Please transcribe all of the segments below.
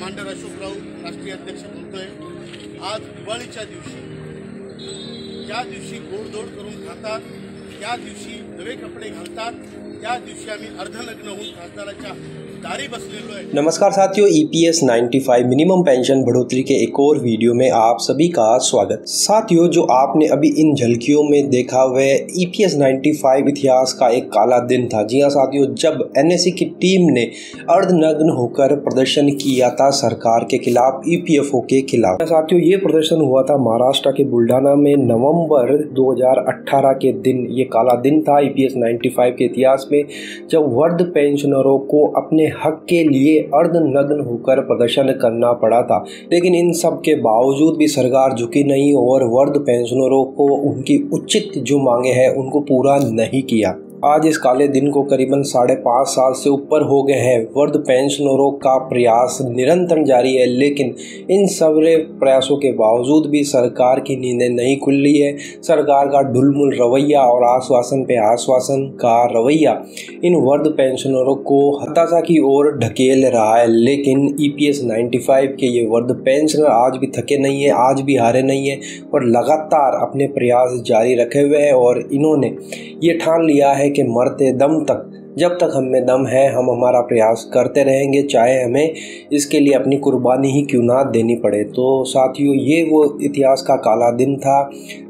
Commander Ashok Raut राष्ट्रीय अध्यक्ष बोलतोय। आज दिवाळीच्या दिवशी ज्या दिवशी गोडधोड करून खातात, त्या दिवशी नवे कपडे घालतात, त्या दिवशी आम्ही अर्धनग्न होऊन खासदाराच्या दारी बसलेलो है। नमस्कार साथियों, EPS 95 मिनिमम पेंशन बढ़ोतरी के एक और वीडियो में आप सभी का स्वागत। साथियों, जो आपने अभी इन झलकियों में देखा वह EPS 95 इतिहास का एक काला दिन था। जी हां साथियों, जब NSE की टीम ने अर्धनग्न होकर प्रदर्शन किया था सरकार के खिलाफ, EPFO के खिलाफ। साथियों, ये प्रदर्शन हुआ था महाराष्ट्र के बुल्ढाना में नवंबर 2018 के दिन। ये काला दिन था EPS 95 के इतिहास में, जब वृद्ध पेंशनरों को अपने हक के लिए अर्धनग्न होकर प्रदर्शन करना पड़ा था। लेकिन इन सब के बावजूद भी सरकार झुकी नहीं और वृद्ध पेंशनरों को उनकी उचित जो मांगे हैं उनको पूरा नहीं किया। आज इस काले दिन को करीबन 5.5 साल से ऊपर हो गए हैं। वृद्ध पेंशनरों का प्रयास निरंतर जारी है, लेकिन इन सारे प्रयासों के बावजूद भी सरकार की नींदें नहीं खुल रही है। सरकार का ढुलमुल रवैया और आश्वासन पे आश्वासन का रवैया इन वृद्ध पेंशनरों को हताशा की ओर ढकेल रहा है। लेकिन EPS 95 के ये वृद्ध पेंशनर आज भी थके नहीं है, आज भी हारे नहीं है और लगातार अपने प्रयास जारी रखे हुए हैं। और इन्होंने ये ठान लिया है कि मरते दम तक, जब तक हम में दम है, हम हमारा प्रयास करते रहेंगे, चाहे हमें इसके लिए अपनी कुर्बानी ही क्यों ना देनी पड़े। तो साथियों, ये वो इतिहास का काला दिन था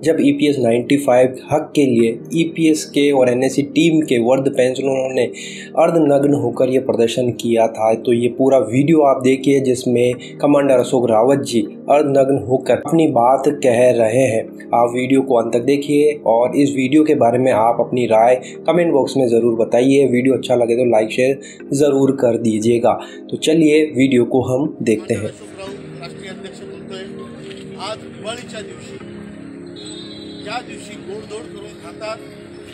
जब EPS 95 हक के लिए EPS के और NSE टीम के वृद्ध पेंशनरों ने अर्धनग्न होकर ये प्रदर्शन किया था। तो ये पूरा वीडियो आप देखिए, जिसमें कमांडर अशोक रावत जी अर्धनग्न होकर अपनी बात कह रहे हैं। आप वीडियो को अंत तक देखिए और इस वीडियो के बारे में आप अपनी राय कमेंट बॉक्स में ज़रूर बताइए। वीडियो अच्छा लगे तो लाइक शेयर ज़रूर कर दीजिएगा। तो चलिए वीडियो को हम देखते हैं। राष्ट्रीय अध्यक्ष बोलतोय। आज दिवाळीच्या दिवशी ज्या दिवशी गोडधोड करून खातात,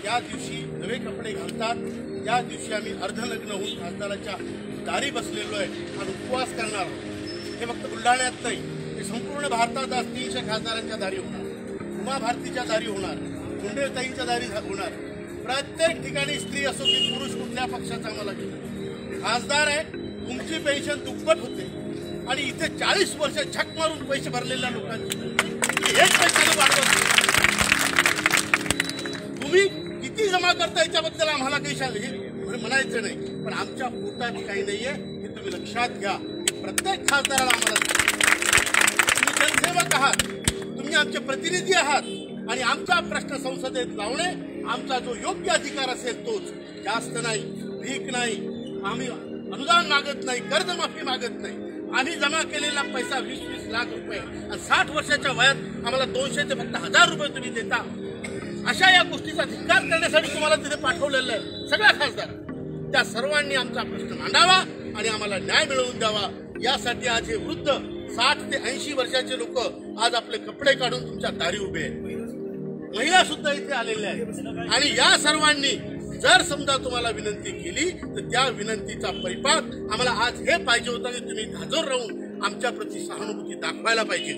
त्या दिवशी नवे कपडे घालतात, त्या दिवशी आम्ही अर्धनग्न होऊन खासदाराच्या दारी बसलेलो आहे आणि उपवास करणार आहोत। हे फक्त बुलढाण्यात नाही, हे संपूर्ण भारतात आज 300 खासदारांच्या दारी होणार, उमा भारतीच्या दारी होणार, मुंडेताईंच्या दारी होणार। प्रत्येक ठिकाणी स्त्री असो की पुरुष, कुठल्या पक्षाचा आम्हाला खासदार आहे, तुमची पेन्शन दुप्पट होते आणि इथे 40 वर्ष झक मारून पैसे भरलेल्या लोकांची हेच पैशाने वाढवत। तुम्ही किती जमा करता याच्याबद्दल आम्हाला काही म्हणायचं नाही, पण आमच्या पोटात काही नाहीये हे तुम्ही लक्षात घ्या। प्रत्येक खासदाराला आम्हाला, तुम्ही जनसेवक आहात, तुम्ही आमचे प्रतिनिधी आहात आणि आमचा प्रश्न संसदेत लावणे आमचा जो योग्य अधिकार असेल तोच, जास्त नाही, भीक नाही, आम्ही अनुदान मागत नाही, कर्जमाफी मागत नाही। आम्ही जमा केलेला पैसा 20-20 लाख रुपये आणि 60 वर्षाच्या वयात आम्हाला 200 ते फक्त 1000 रुपये तुम्ही देता। अशा या गोष्टीचा धिक्कार करण्यासाठी तुम्हाला तिथे पाठवलेलं आहे सगळ्या खासदार। त्या सर्वांनी आमचा प्रश्न मांडावा आणि आम्हाला न्याय मिळवून द्यावा। यासाठी आज हे वृद्ध 60 ते 80 वर्षाचे लोक आज आपले कपडे काढून तुमच्या दारी उभे आहेत। महिला सुद्धा इथे आलेल्या आहेत आणि या सर्वांनी जर समजा तुम्हाला विनंती केली तर त्या विनंतीचा परिपाक आम्हाला आज हे पाहिजे होता की तुम्ही धाजोर राहून आमच्या प्रति सहानुभूती दाखवायला पाहिजे,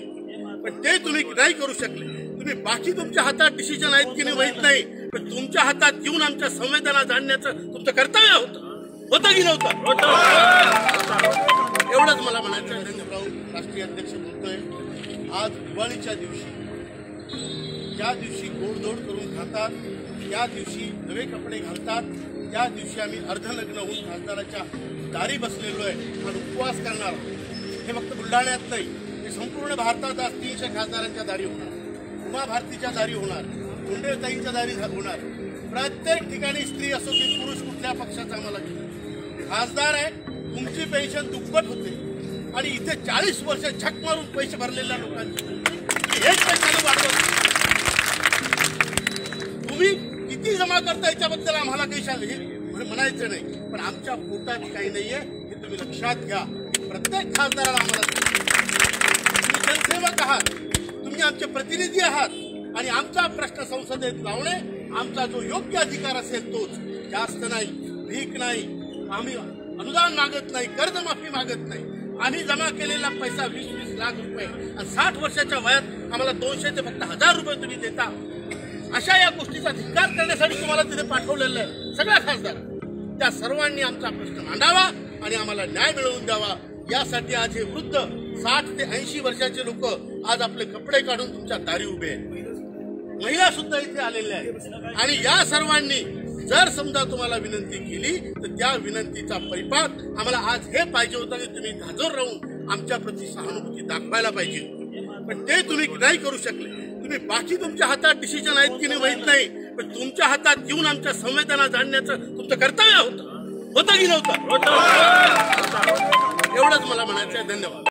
पण ते तुम्ही नाही करू शकले। तुम्ही बाकी तुमच्या हातात डिसिजन आहेत की नाही माहित नाही, पण तुमच्या हातात घेऊन आमच्या संवेदना जाणण्याचं तुमचं कर्तव्य होतं की नव्हतं? एवढंच मला म्हणायचं आहे। राष्ट्रीय अध्यक्ष बोलतोय। आज दिवाळीच्या दिवशी ज्या दिवशी गोडधोड करून खातात, त्या दिवशी नवे कपडे घालतात, त्या दिवशी आम्ही अर्धनग्न होऊन खासदाराच्या दारी बसलेलो आहे आणि उपवास करणार आहोत। हे फक्त बुलढाण्यात नाही, हे संपूर्ण भारतात आज 300 खासदारांच्या दारी होणार, उमा भारतीच्या दारी होणार, मुंडेताईंच्या दारी होणार। प्रत्येक ठिकाणी स्त्री असो की पुरुष, कुठल्या पक्षाचा आम्हाला खासदार आहे, तुमची पेन्शन दुप्पट होते आणि इथे 40 वर्ष झक मारून पैसे भरलेल्या लोकांची हेच पैशाने वाढवत। तुम्ही किती जमा करता याच्याबद्दल आम्हाला काही म्हणायचं नाही, पण आमच्या पोटात काही नाहीये हे तुम्ही लक्षात घ्या। प्रत्येक खासदाराला आम्हाला, तुम्ही जनसेवक आहात, तुम्ही आमचे प्रतिनिधी आहात आणि आमचा प्रश्न संसदेत लावणे आमचा जो योग्य अधिकार असेल तोच, जास्त नाही, भीक नाही, आम्ही अनुदान मागत नाही, कर्जमाफी मागत नाही। आम्ही जमा केलेला पैसा 20-20 लाख रुपये आणि 60 वर्षाच्या वयात आम्हाला 200 ते फक्त 1000 रुपये तुम्ही देता। अशा या गोष्टीचा धिक्कार करण्यासाठी तुम्हाला तिथे पाठवलेलं आहे सगळ्या खासदार। त्या सर्वांनी आमचा प्रश्न मांडावा आणि आम्हाला न्याय मिळवून द्यावा। यासाठी आज हे वृद्ध 60 ते 80 वर्षाचे लोक आज आपले कपडे काढून तुमच्या दारी उभे आहेत. महिला सुद्धा इथे आलेल्या आहेत आणि या सर्वांनी जर समजा तुम्हाला विनंती केली तर त्या विनंतीचा परिपाक आम्हाला आज हे पाहिजे होतं की तुम्ही धाजोर राहून आमच्या प्रति सहानुभूती दाखवायला पाहिजे, पण ते तुम्ही नाही करू शकले. तुम्ही बाकी तुमच्या हातात डिसिजन आहेत की नाही माहित नाही, पण तुमच्या हातात घेऊन आमच्या संवेदना जाणण्याचं तुमचं कर्तव्य होतं की नव्हतं? एवढंच मला म्हणायचं आहे. धन्यवाद.